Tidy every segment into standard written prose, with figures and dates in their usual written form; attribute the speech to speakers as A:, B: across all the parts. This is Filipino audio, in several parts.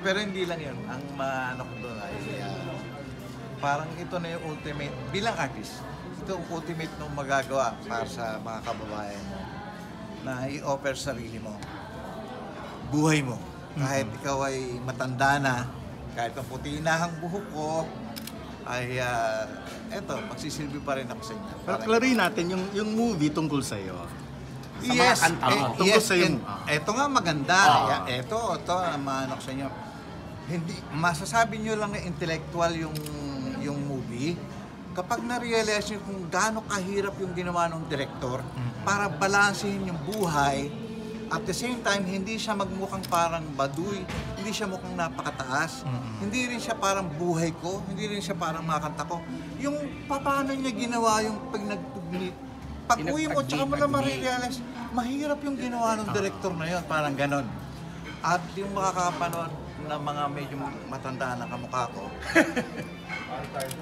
A: Pero hindi lang yun. Ang ano ko doon ay parang ito na yung ultimate, bilang artist, ito ang ultimate nung magagawa para sa mga kababayan mo na i-offer sarili mo, buhay mo. Kahit ikaw ay matanda na, kahit ang puti na ang buhok ko, ay eto, magsisilbi pa rin ako sa inyo.
B: Pero klarin natin yung movie tungkol sa'yo. Sa
A: Yes,
B: mga kanta mo. Tungkol
A: yes,
B: sa'yo.
A: ito nga maganda. Ito, maano ko sa inyo. Hindi, masasabi nyo lang na intellectual yung movie kapag na-realize nyo kung gaano kahirap yung ginawa ng director para balansehin yung buhay. At the same time, hindi siya magmukhang parang baduy, hindi siya mukhang napakataas, hindi rin siya parang buhay ko, hindi rin siya parang makanta ko. Yung paano niya ginawa yung pag-uwi mo, tsaka mo na ma-realize, mahirap yung ginawa ng director na yun, parang ganon. At yung makakapanood na mga medyo matanda na kamukha ko,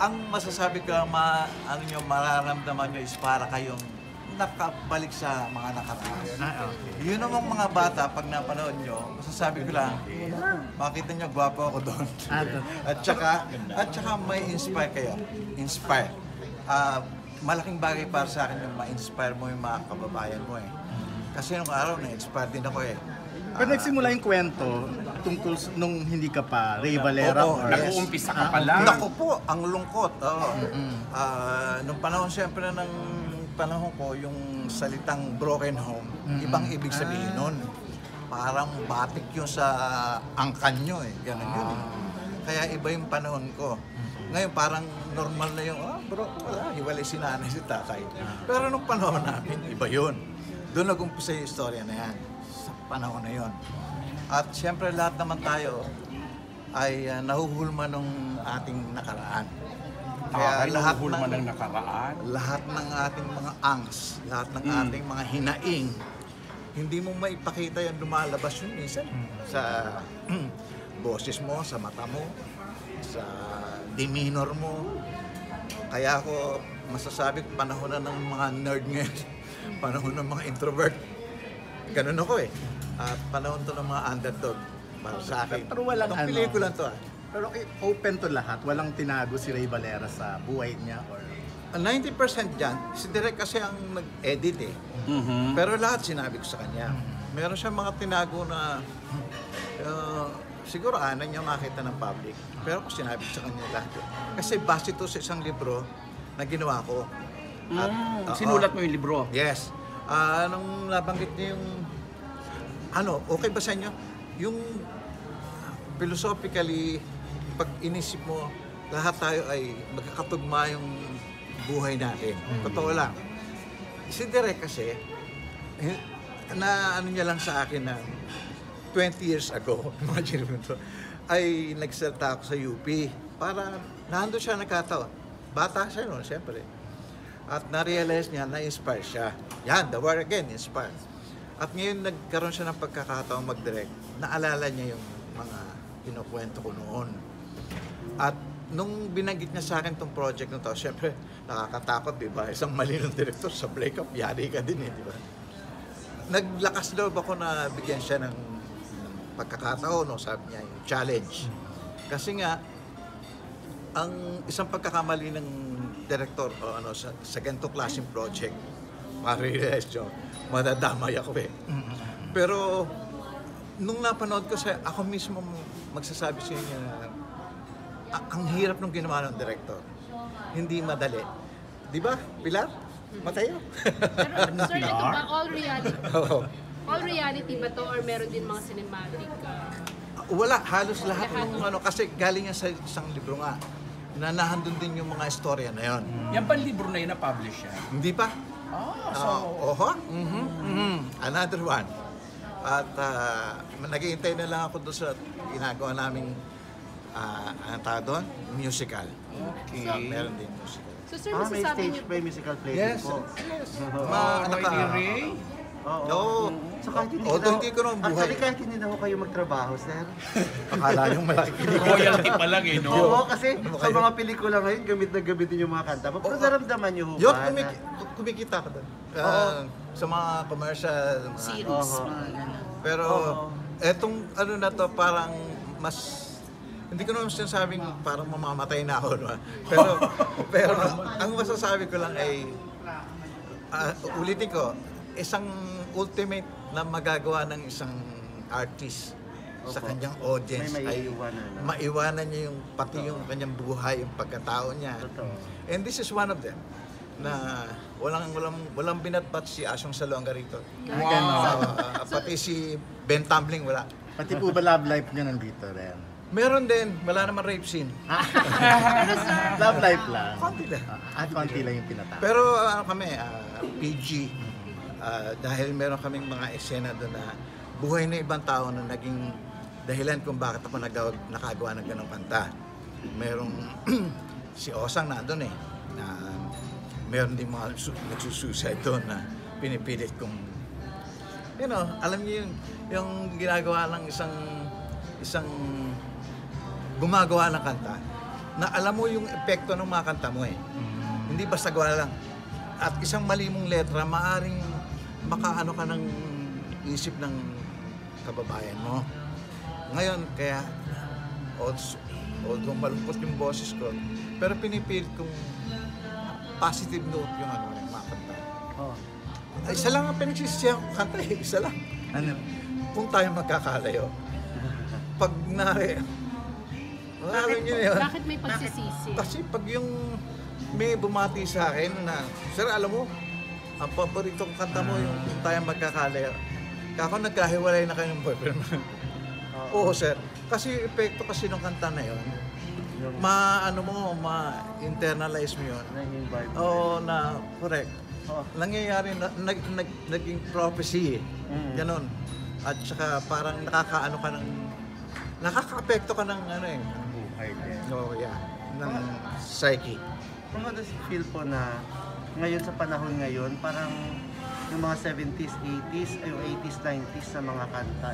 A: ang masasabi ko lang, mararamdaman nyo is para kayong nakabalik sa mga nakaraan. Yun namang mga bata, pag napanood nyo, masasabi ko lang, makita nyo, gwapo ako doon. at saka may inspire kayo. Inspire. Malaking bagay para sa akin yung ma-inspire mo yung mga kababayan mo eh. Kasi nung araw, na-inspire din ako eh.
B: Pero nagsimula yung kwento tungkol nung hindi ka pa Ray Valera.
C: Nag-uumpisa ka pa lang.
A: Naku po, ang lungkot. Nung panahon siyempre ng panahon ko, yung salitang broken home, ibang ibig sabihin nun. Parang batik yun sa angkan nyo eh. Ganun yun. Kaya iba yung panahon ko. Ngayon parang normal na yung, bro, wala, hiwalay si nanay, si tatay. Pero nung panahon namin, iba yun. Doon nag-umpisa yung istorya na yan. Sa panahon na yun. At siyempre lahat naman tayo ay nahuhulma nung ating nakaraan. Kaya lahat ng
C: nakaraan,
A: lahat ng ating mga angst, lahat ng ating mga hinaing, hindi mo maipakita yan, lumalabas yun minsan sa boses mo, sa mata mo, sa demeanor mo. Kaya ako masasabi, panahon na ng mga nerd ngayon, panahon ng mga introvert. Ganun ako eh. At panahon to ng mga underdog para sa akin.
B: Pero walang
A: itong pelikula to
B: Pero open to lahat, walang tinago si Ray Valera sa buhay niya or
A: 90% dyan, si Direk kasi ang nag-edit eh. Pero lahat sinabi ko sa kanya. Meron siyang mga tinago na siguro anan niya makita ng public. Pero kung sinabi ko sa kanya lahat yun. Kasi base ito sa isang libro na ginawa ko. At,
C: sinulat mo yung libro?
A: Yes. Nung nabanggit niya yung okay ba sa inyo? Yung philosophically, pag inisip mo, lahat tayo ay magkakatugma yung buhay natin. Totoo lang. Si Direk kasi, na niya lang sa akin na 20 years ago, imagine mo ito, ay nagsalta ako sa UP para nandun siya nagkataon. Bata siya noon, siyempre. At na-realize niya, na-inspire siya. Yan, the word again, inspire. At ngayon nagkaroon siya ng pagkakataon mag-direct. Naalala niya yung mga kinukwento ko noon. At nung binanggit niya sa akin tong project na to, syempre nakakatakot, di ba? Isang mali ng director sa breakup, yari ka din eh, di ba? Naglakas loob ako na bigyan siya ng pagkakataon, no? Sabi niya, yung challenge. Kasi nga, ang isang pagkakamali ng director sa ganitong klaseng project, ma-realize nyo, madadamay ako eh. Pero nung napanood ko ako mismo magsasabi sa inyo na ang hirap nung ginawa ng director. Hindi madali. Di ba, Pilar? Matayo?
D: Pero, sir, ito ba all reality? All reality ba to or meron din mga cinematic?
A: Wala, halos lahat ng kasi galing yan sa isang libro nga. Na nahandun din yung mga istorya na yon.
C: Yan pa libro na yun na-publish yan?
A: Hindi pa. Another one. At nag-iintay na lang ako doon sa ginagawa naming doon, musical.
C: Okay.
A: So, meron din musical.
D: So sir,
E: may
D: masasabi
E: stage
D: niyo,
E: play, musical play
A: Yes.
E: din po.
A: Yes.
C: Ray?
A: Oo.
E: So kahit hindi
A: Although hindi ko naman buhay.
E: Actually, kahit hindi na ako kayo magtrabaho, sir.
A: Akala yung malaki
C: Royalty pa lang eh, no?
E: Oo, kasi sa mga pelikula ngayon, gamit na gamitin yung mga kanta. Pero naramdaman niyo ho
A: Yun,
E: ba na...
A: kumikita ka doon. Sa mga commercial.
D: series, mga ganun.
A: Pero etong ano na to parang mas hindi ko naman sinasabing parang mamamatay na ako, no? Pero ang masasabi ko lang ay ulitin ko, isang ultimate na magagawa ng isang artist sa
E: Opo.
A: kanyang audience
E: May
A: ay
E: maiiwanan, no?
A: maiwanan niya yung pati yung kanyang buhay, yung pagkatao niya.
E: Totoo.
A: And this is one of them na walang binatbat si Asyong Salonga rito. Pati si Ben Tumbling wala.
B: Pati po ba love life niya nandito rin?
A: Meron din, wala naman rape scene.
B: Love life lang.
A: Konti lang.
B: Konti lang yung pinatawag.
A: Pero ano kami, PG. Dahil meron kaming mga eksena doon na buhay ng ibang tao na naging dahilan kung bakit ako nakagawa ng ganong kanta. Merong si Osang nandun eh. Na meron din mga nagsusuicide doon na pinipilit kong alam niyo yung ginagawa ng isang gumagawa ng kanta na alam mo yung epekto ng mga kanta mo eh. Hindi basta gawa lang. At isang mali mong letra, maaring makaano ka ng isip ng kababayan mo. Ngayon, kaya although malungkot yung boses ko, pero pinipilit kong positive note yung yung mga kanta.
E: Oh.
A: Isa lang ang pinagsisiyang kanta eh, isa lang.
B: Ano?
A: Kung tayo magkakalayo. Pag alam niyo yun.
D: Bakit may pagsisisi?
A: Kasi pag yung may bumati sa akin na, sir, alam mo, ang paborito kong kanta mo yung kung tayo magkakalayo. Kako nagkahiwalay na kayo ng boyfriend mo. Oo, sir. Kasi yung epekto kasi ng kanta na yun, ma-internalize mo yun.
E: Naging vibe.
A: Oo, na correct.
E: Oh.
A: Nangyayari, naging prophecy. Ganon. At saka parang nakaka-apekto ka ng
B: Buhay din.
A: ng psyche.
E: Kung ano feel po na ngayon sa panahon ngayon, parang yung mga 70s, 80s, ay yung 80s, 90s sa mga kanta,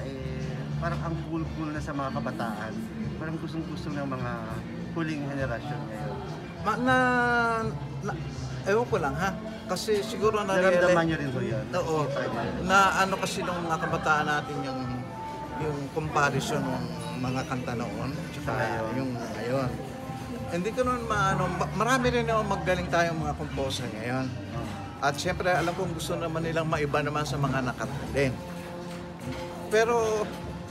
E: parang ang cool-cool na sa mga kabataan. Parang gustong-gusto ng mga huling henerasyon ngayon.
A: Ewan ko lang ha. Kasi siguro
E: Naramdaman nyo rin po yun?
A: Oo.
E: Nakikita nyo?
A: Na kasi nung mga kabataan natin yung comparison ng mga kanta noon tsaka
E: Ngayon.
A: yung ngayon. Hindi ko naman marami rin naman magaling tayong mga composer ngayon. At siyempre alam kong gusto naman nilang maiba naman sa mga nakanta din. Pero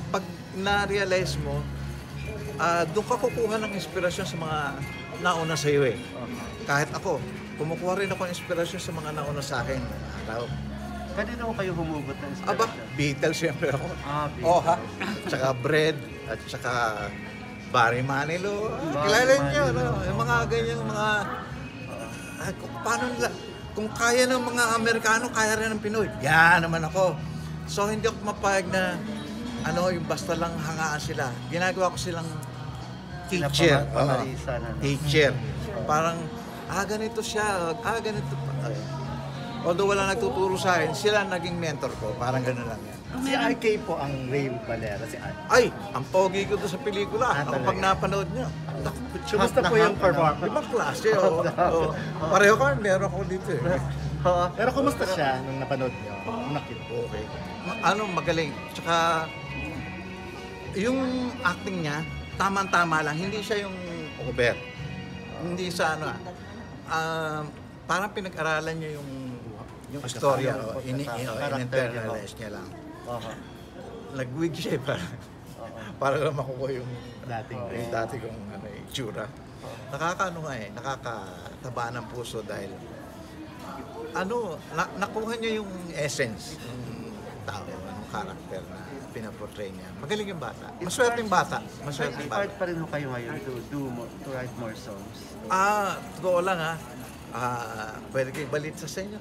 A: pag na-realize mo, doon ka kukuha ng inspirasyon sa mga nauna sa iyo eh. Kahit ako, kumukuha rin ako ng inspirasyon sa mga nauna sa akin. Araw.
E: Kanino ko kayo humugot ng inspiration?
A: Aba, Beatles siyempre ako.
E: Beatles.
A: Oh ha? Tsaka Bread, at tsaka Barry Manilow. Kilala niyo, no? Yung mga ganyan, paano nila, kung kaya ng mga Amerikano, kaya rin ng Pinoy. Yan naman ako. So hindi ako mapayag na, yung basta lang hangaan sila. Ginagawa ko silang teacher.
E: Pamarisan,
A: Teacher. Parang, ganito siya, ganito pa. Although wala nagtuturo sa akin, sila naging mentor ko. Parang gano'n lang yan.
B: Si RK po ang Ray Valera. Si RK.
A: Ay, ang pogi ko doon sa pelikula. Ako
B: Talaga?
A: pag napanood niyo.
B: Kumusta po yung performance?
A: Ibang klase, Pareho ka, meron ako dito eh.
B: Pero kumusta siya nung napanood niyo? Nung nakita?
A: Okay. Magaling. Tsaka, yung acting niya, tama-tama lang. Hindi siya yung over. Hindi sa parang pinag-aralan niya yung istorya. In-internalize niya lang. Nag-wig siya para lang makuha yung dati kong itsura. Nakakataba ng puso dahil nakuha niya yung essence ng tao, ng karakter na pinaportray niya. Magaling yung bata. Maswerte yung bata.
E: Inspired pa rin ho kayo ngayon to write more songs?
A: Totoo lang pwede kayo balita sa inyo.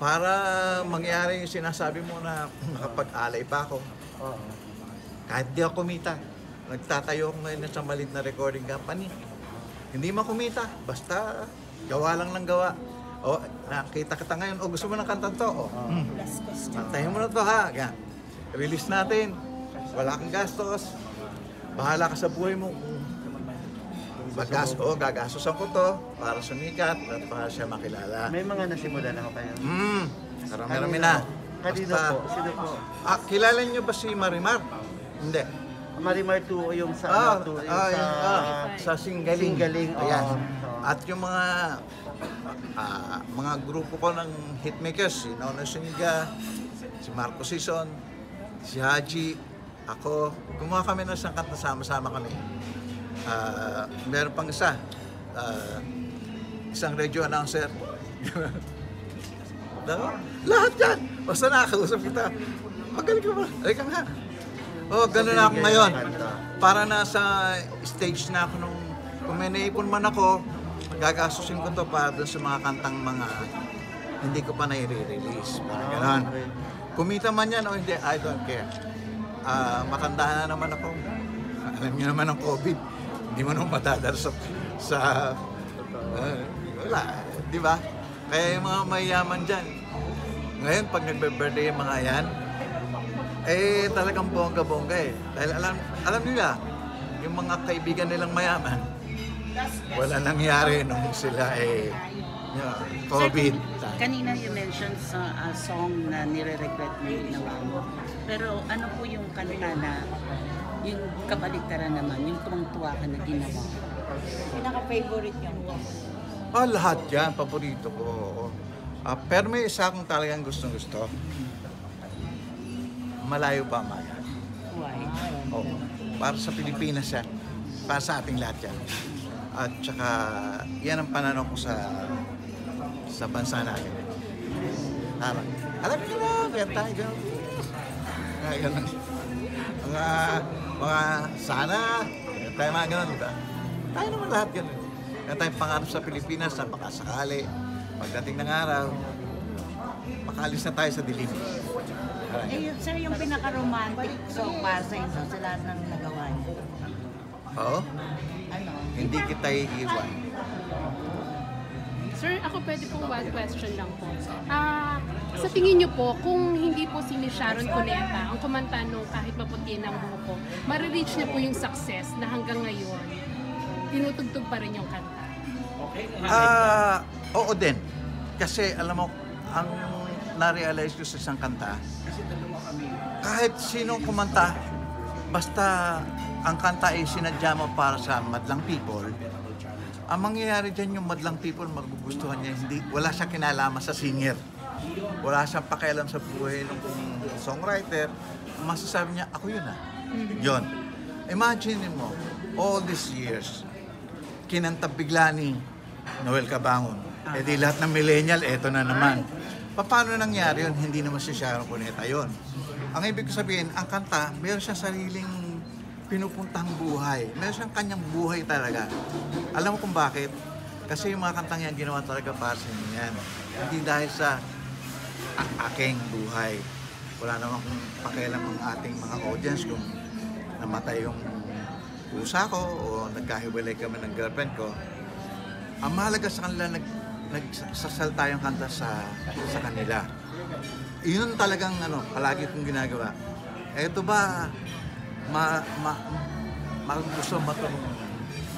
A: Para mangyari yung sinasabi mo na nakapag-alay pa ako. Kahit di ako kumita, nagtatayo ako ngayon sa maliit na recording company. Hindi man kumita, basta gawa lang ng gawa. Nakita kita ngayon, gusto mo ng kantan to? Kantahin mo na to ha. Release natin. Wala kang gastos. Bahala ka sa buhay mo. Gagastosan ko to para sumikat at para siya makilala.
E: May mga nasimula na ho kayo?
A: Marami na.
E: Kanino
A: Basta-
E: po? Sino po?
A: Kilala niyo ba si Marimar? Hindi.
E: Marimar 2 yung sa
A: Sa Singaling.
E: Singaling,
A: Ayan.
E: oo.
A: At yung mga grupo ko ng hitmakers, si Nono Siniga, si Marco Sison, si Haji, ako, gumawa kami ng isang kanta, sama-sama kami. Meron pang isa, isang radio announcer. Lahat yan! Basta nakakausap kita. Magaling ka ba? Ay ka nga. Oh, gano'n na ako ngayon. Para nasa stage na ako nung kung may naipon man ako, gagastusin ko to para dun sa mga kantang mga hindi ko pa nai-release. Parang gano'n. Kumita man yan o hindi, I don't care. Matanda na naman ako. Alam niyo naman ang COVID. Hindi mo naman matadala sa wala. Di ba? Kaya yung mga mayayaman dyan, ngayon pag nagbe-birthday yung mga yan, talagang bongga-bongga eh. Dahil alam nila, yung mga kaibigan nilang mayaman, wala nangyari nung sila COVID.
F: Kanina you mentioned sa song na nire-regret mo yung ginawa mo. Pero ano po yung kanta na yung kabaligtaran naman, yung tuwang-tuwa ka na ginawa?
G: Pinaka-favorite yung
A: Lahat yan, paborito ko. Pero may isa akong talagang gustong-gusto. Malayo pa Maya.
F: Why?
A: Para sa Pilipinas yan. Para sa ating lahat yan. At saka, yan ang pananaw ko sa bansa natin. Alam niyo na, kaya tayo gano'n. Ganun. Mga sana, kaya tayo mga gano'n, diba? Tayo naman lahat gano'n. Kaya tayong pangarap sa Pilipinas na pakasakali, pagdating ng araw, makalis na tayo sa dilim.
G: Sir, yung pinaka-romantic song para sa inyo sa lahat ng nagawa niyo.
A: Oo?
G: Ano?
A: Hindi kita iiwan.
D: Sir, ako pwede pong one question lang po. Sa tingin niyo po, kung hindi po si Miss Sharon Cuneta ang kumanta nung Kahit Maputi ng Buhok ko, marireach niya po yung success na hanggang ngayon, tinutugtog pa rin yung kanta.
A: Oo din. Kasi alam mo, ang na-realize ko sa isang kanta, kahit sinong kumanta, basta ang kanta ay sinadya mo para sa madlang people, ang mangyayari dyan yung madlang people, magugustuhan niya, wala siya kinalaman sa singer. Wala siyang pakialam sa buhay ng songwriter. Masasabi niya, ako yun Yun. Imagine mo, all these years, kinanta bigla ni Noel Cabangon. Di lahat ng millennial, eto na naman. Paano nangyari yun? Hindi naman si Sharon Cuneta yun. Ang ibig ko sabihin, ang kanta, mayroon siyang sariling pinupuntang buhay. Mayroon siyang kanyang buhay talaga. Alam mo kung bakit? Kasi yung mga kantang yan, ginawa talaga para sa inyo yan. Hindi dahil sa aking buhay. Wala naman kung pakialam ang ating mga audience kung namatay yung pusa ko o nagkahiwalay kami ng girlfriend ko. Ang mahalaga sa kanila, nagsasalta yung kanta sa kanila. Yun talagang palagi kong ginagawa. Eto ba, gusto mo itong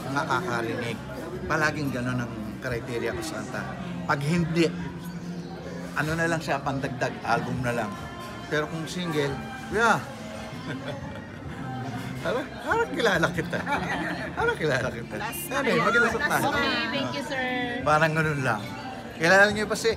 A: nakakarinig. Palaging gano'n ang criteria ko sa kanta. Pag hindi, na lang siya, pandagdag, album na lang. Pero kung single, Parang kilala kita. Maganda sa tayo.
D: Okay, thank you, sir.
A: Parang ganun lang. Kilala niyo pa si